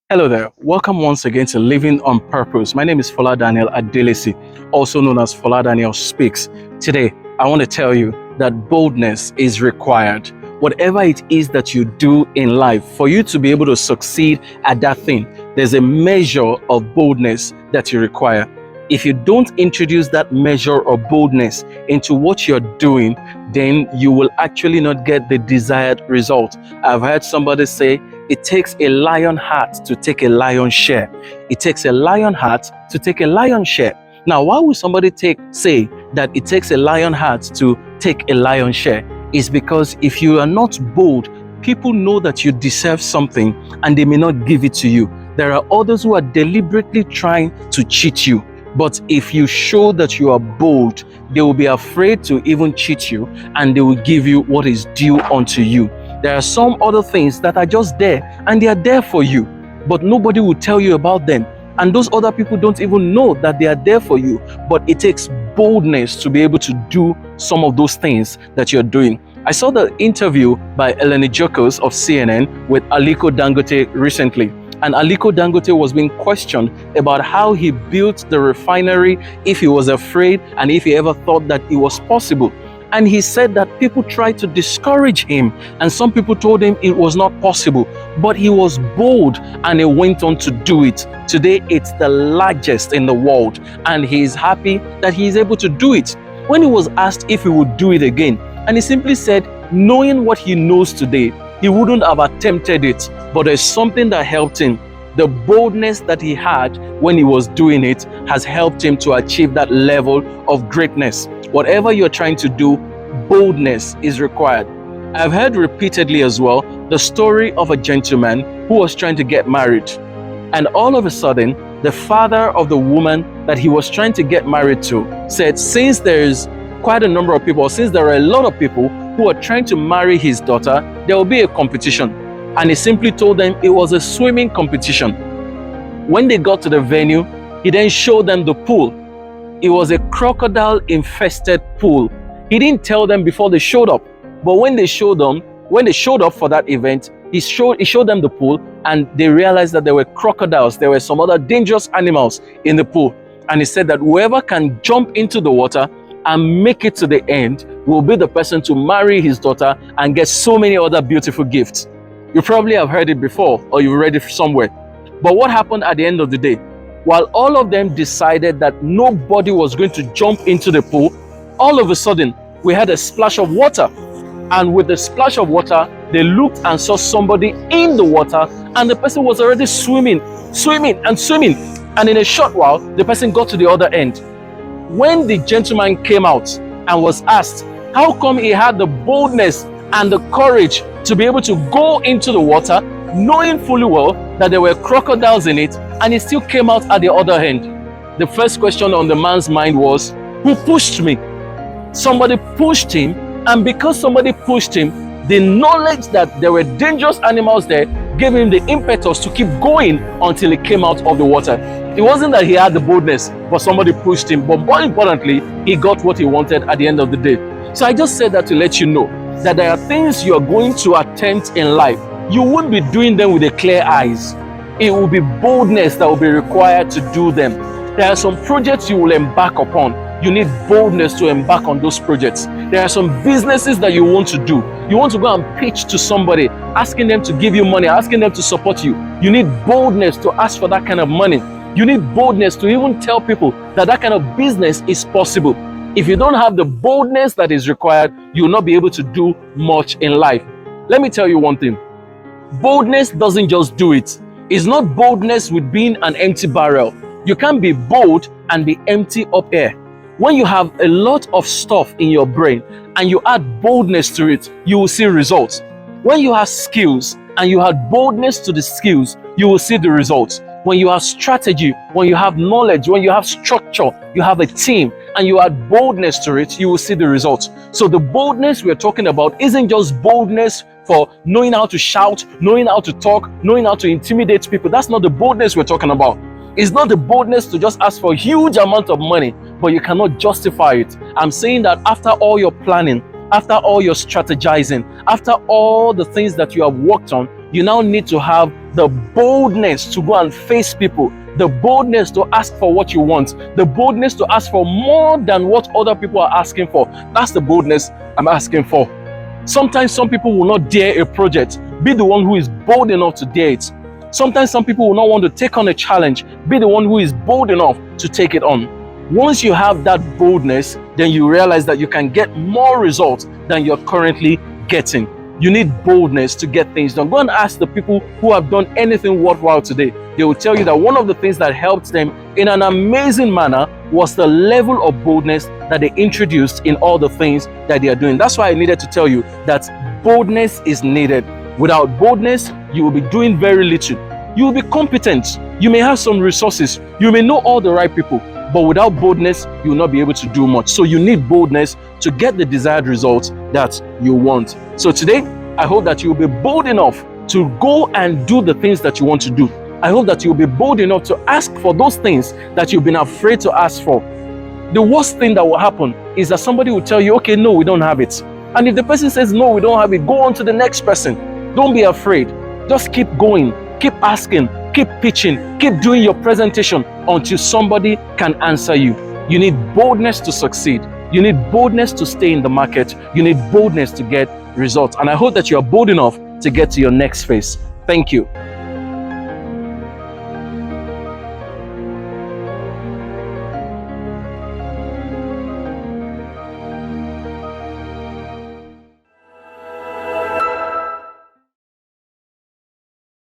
Hello there. Welcome once again to Living on Purpose. My name is Fola Adelesi, also known as Fola Daniel Speaks. Today, I want to tell you that boldness is required. Whatever it is that you do in life, for you to be able to succeed at that thing, there's a measure of boldness that you require. If you don't introduce that measure of boldness into what you're doing, then you will actually not get the desired result. I've heard somebody say, it takes a lion heart to take a lion share. It takes a lion heart to take a lion share. Now, why would somebody say that it takes a lion heart to take a lion share? It's because if you are not bold, people know that you deserve something and they may not give it to you. There are others who are deliberately trying to cheat you. But if you show that you are bold, they will be afraid to even cheat you and they will give you what is due unto you. There are some other things that are just there and they are there for you, but nobody will tell you about them. And those other people don't even know that they are there for you. But it takes boldness to be able to do some of those things that you're doing. I saw the interview by Eleni Jokos of CNN with Aliko Dangote recently. And Aliko Dangote was being questioned about how he built the refinery, if he was afraid and if he ever thought that it was possible. And he said that people tried to discourage him and some people told him it was not possible, but he was bold and he went on to do it. Today, it's the largest in the world and he is happy that he is able to do it. When he was asked if he would do it again, and he simply said, knowing what he knows today, he wouldn't have attempted it, but there's something that helped him. The boldness that he had when he was doing it has helped him to achieve that level of greatness. Whatever you're trying to do, boldness is required. I've heard repeatedly as well the story of a gentleman who was trying to get married. And all of a sudden, the father of the woman that he was trying to get married to said, since there's quite a number of people, since there are a lot of people who are trying to marry his daughter, there will be a competition. And he simply told them it was a swimming competition. When they got to the venue, he then showed them the pool. It was a crocodile-infested pool. He didn't tell them before they showed up. But when they showed up for that event, he showed them the pool and they realized that there were crocodiles, there were some other dangerous animals in the pool. And he said that whoever can jump into the water and make it to the end will be the person to marry his daughter and get so many other beautiful gifts. You probably have heard it before or you've read it somewhere. But what happened at the end of the day? While all of them decided that nobody was going to jump into the pool, all of a sudden we had a splash of water. And with the splash of water, they looked and saw somebody in the water and the person was already swimming. And in a short while, the person got to the other end. When the gentleman came out and was asked how come he had the boldness and the courage to be able to go into the water, knowing fully well that there were crocodiles in it, and he still came out at the other end. The first question on the man's mind was, who pushed me? Somebody pushed him, and because somebody pushed him, the knowledge that there were dangerous animals there gave him the impetus to keep going until he came out of the water. It wasn't that he had the boldness, but somebody pushed him. But more importantly, he got what he wanted at the end of the day. So I just said that to let you know that there are things you are going to attempt in life. You won't be doing them with a clear eyes. It will be boldness that will be required to do them. There are some projects you will embark upon. You need boldness to embark on those projects. There are some businesses that you want to do. You want to go and pitch to somebody, asking them to give you money, asking them to support you. You need boldness to ask for that kind of money. You need boldness to even tell people that that kind of business is possible. If you don't have the boldness that is required, you will not be able to do much in life. Let me tell you one thing. Boldness doesn't just do it. It's not boldness with being an empty barrel. You can't be bold and be empty up here. When you have a lot of stuff in your brain and you add boldness to it, you will see results. When you have skills and you add boldness to the skills, you will see the results. When you have strategy, when you have knowledge, when you have structure, you have a team, and you add boldness to it, you will see the results. So the boldness we're talking about isn't just boldness for knowing how to shout, knowing how to talk, knowing how to intimidate people. That's not the boldness we're talking about. It's not the boldness to just ask for a huge amount of money, but you cannot justify it. I'm saying that after all your planning, after all your strategizing, after all the things that you have worked on, You now need to have the boldness to go and face people, the boldness to ask for what you want, the boldness to ask for more than what other people are asking for. That's the boldness I'm asking for. Sometimes some people will not dare a project. Be the one who is bold enough to dare it. Sometimes some people will not want to take on a challenge. Be the one who is bold enough to take it on. Once you have that boldness, then you realize that you can get more results than you're currently getting. You need boldness to get things done. Go and ask the people who have done anything worthwhile today. They will tell you that one of the things that helped them in an amazing manner was the level of boldness that they introduced in all the things that they are doing. That's why I needed to tell you that boldness is needed. Without boldness, you will be doing very little. You will be competent. You may have some resources. You may know all the right people. But without boldness, you will not be able to do much. So you need boldness to get the desired results that you want. So today, I hope that you will be bold enough to go and do the things that you want to do. I hope that you will be bold enough to ask for those things that you've been afraid to ask for. The worst thing that will happen is that somebody will tell you, okay, no, we don't have it. And if the person says, no, we don't have it, go on to the next person. Don't be afraid. Just keep going. Keep asking. Keep pitching. Keep doing your presentation until somebody can answer you. You need boldness to succeed. You need boldness to stay in the market. You need boldness to get results. And I hope that you are bold enough to get to your next phase. Thank you.